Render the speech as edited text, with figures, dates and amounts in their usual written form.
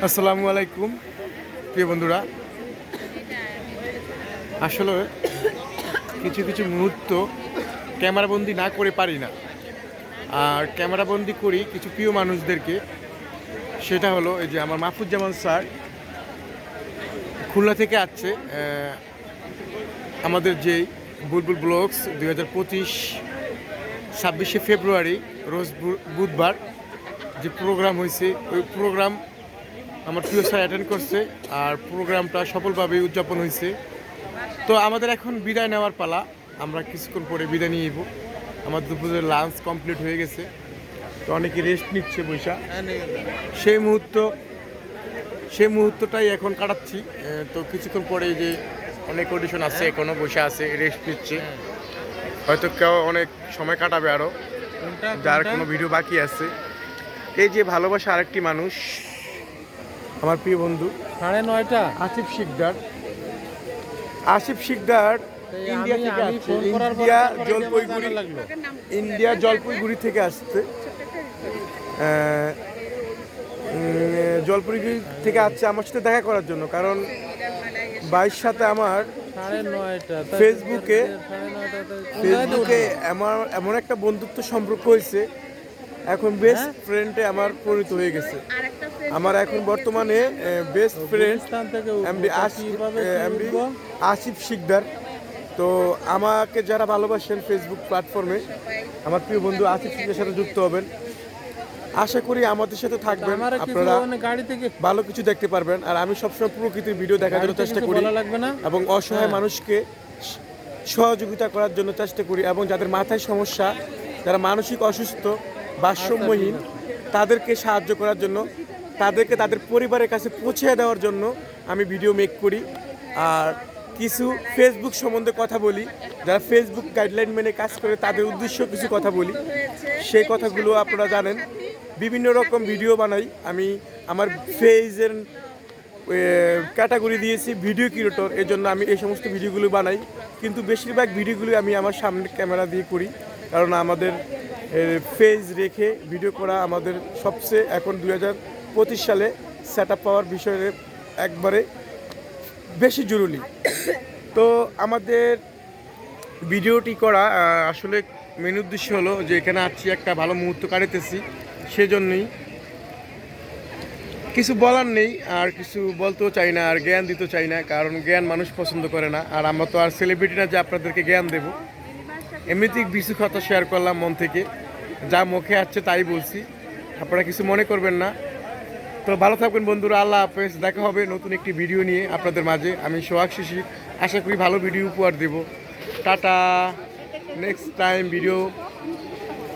আসসালামু আলাইকুম প্রিয় বন্ধুরা। আসলে কিছু কিছু মুহূর্ত ক্যামেরাবন্দি না করে পারি না, আর ক্যামেরাবন্দি করি কিছু প্রিয় মানুষদেরকে। সেটা হলো এই যে আমার মাহফুজ্জামান স্যার খুলনা থেকে আসছে। আমাদের যেই বুলবুল ব্লগস 2025 26শে ফেব্রুয়ারি রোজ বুধবার যে প্রোগ্রাম হয়েছে, ওই প্রোগ্রাম আমার প্রিয় স্যার অ্যাটেন্ড করছে, আর প্রোগ্রামটা সফলভাবে উদযাপন হয়েছে। তো আমাদের এখন বিদায় নেওয়ার পালা। আমরা কিছুক্ষণ পরে বিদায় নিয়ে নিব। আমার দুপুরের লাঞ্চ কমপ্লিট হয়ে গেছে, তো অনেকে রেস্ট নিচ্ছে বৈশা। সেই মুহূর্তটাই এখন কাটাচ্ছি। তো কিছুক্ষণ পরে যে অনেক অডিশন আছে, এখনো বসে আছে, রেস্ট নিচ্ছে। হয়তো কেউ অনেক সময় কাটাবে, আরও যার কোনো ভিডিও বাকি আছে। এই যে ভালোবাসা আরেকটি মানুষ, আমার প্রিয় বন্ধু 9:30 আসিফ শিকদার ইন্ডিয়া থেকে আসছে। ইন্ডিয়া জলপাইগুড়ি থেকে আসছে। জলপাইগুড়ি থেকে আসছে আমার সাথে দেখা করার জন্য, কারণ ভাইয়ের সাথে আমার ফেসবুকে আমার এমন একটা বন্ধুত্ব সম্পর্ক হয়েছে, এখন বেস্ট ফ্রেন্ডে আমার পরিণত হয়ে গেছে। আমার এখন বর্তমানে best friend MD Asif Sikdar. তো আমাকে যারা ভালোবাসেন ফেসবুক প্ল্যাটফর্মে, আমার প্রিয় বন্ধু আসিফ শিকদারের সাথে যুক্ত হবেন। আশা করি আমাদের সাথে থাকবেন, আপনারা ভালো কিছু দেখতে পারবেন। আর আমি সবসময় প্রকৃতির ভিডিও দেখার জন্য চেষ্টা করি এবং অসহায় মানুষকে সহযোগিতা করার জন্য চেষ্টা করি, এবং যাদের মাথায় সমস্যা, যারা মানসিক অসুস্থ, ভারসাম্যহীন, তাদেরকে সাহায্য করার জন্য, তাদেরকে তাদের পরিবারের কাছে পৌঁছে দেওয়ার জন্য আমি ভিডিও মেক করি। আর কিছু ফেসবুক সম্বন্ধে কথা বলি, যারা ফেসবুক গাইডলাইন মেনে কাজ করে তাদের উদ্দেশ্য কিছু কথা বলি। সেই কথাগুলো আপনারা জানেন। বিভিন্ন রকম ভিডিও বানাই আমি। আমার ফেজের ক্যাটাগরি দিয়েছি ভিডিও ক্রিয়েটর, এই জন্য আমি এই সমস্ত ভিডিওগুলো বানাই। কিন্তু বেশিরভাগ ভিডিওগুলো আমি আমার সামনে ক্যামেরা দিয়ে করি, কারণ আমাদের ফেজ রেখে ভিডিও করা আমাদের সবচেয়ে এখন 2025 সালে সেট আপ পাওয়ার বিষয়ে একবারে বেশি জরুরি। তো আমাদের ভিডিওটি করা আসলে মেন উদ্দেশ্য হলো যে এখানে আসছি, একটা ভালো মুহূর্ত কাটাতেছি, সেজন্যই। কিছু বলার নেই, আর কিছু বলতেও চাই না, আর জ্ঞান দিতে চাই না, কারণ জ্ঞান মানুষ পছন্দ করে না। আর আমরা তো আর সেলিব্রিটি না যে আপনাদেরকে জ্ঞান দেব। এমনিতেই কিছু কথা শেয়ার করলাম মন থেকে, যা মুখে আসছে তাই বলছি, আপনারা কিছু মনে করবেন না। তো ভালো থাকবেন বন্ধুরা, আল্লাহ হাফেজ। দেখা হবে নতুন একটি ভিডিও নিয়ে আপনাদের মাঝে। আমি সোহাগ শিশির, আশা করি ভালো ভিডিও উপহার দেব। Tata, next time video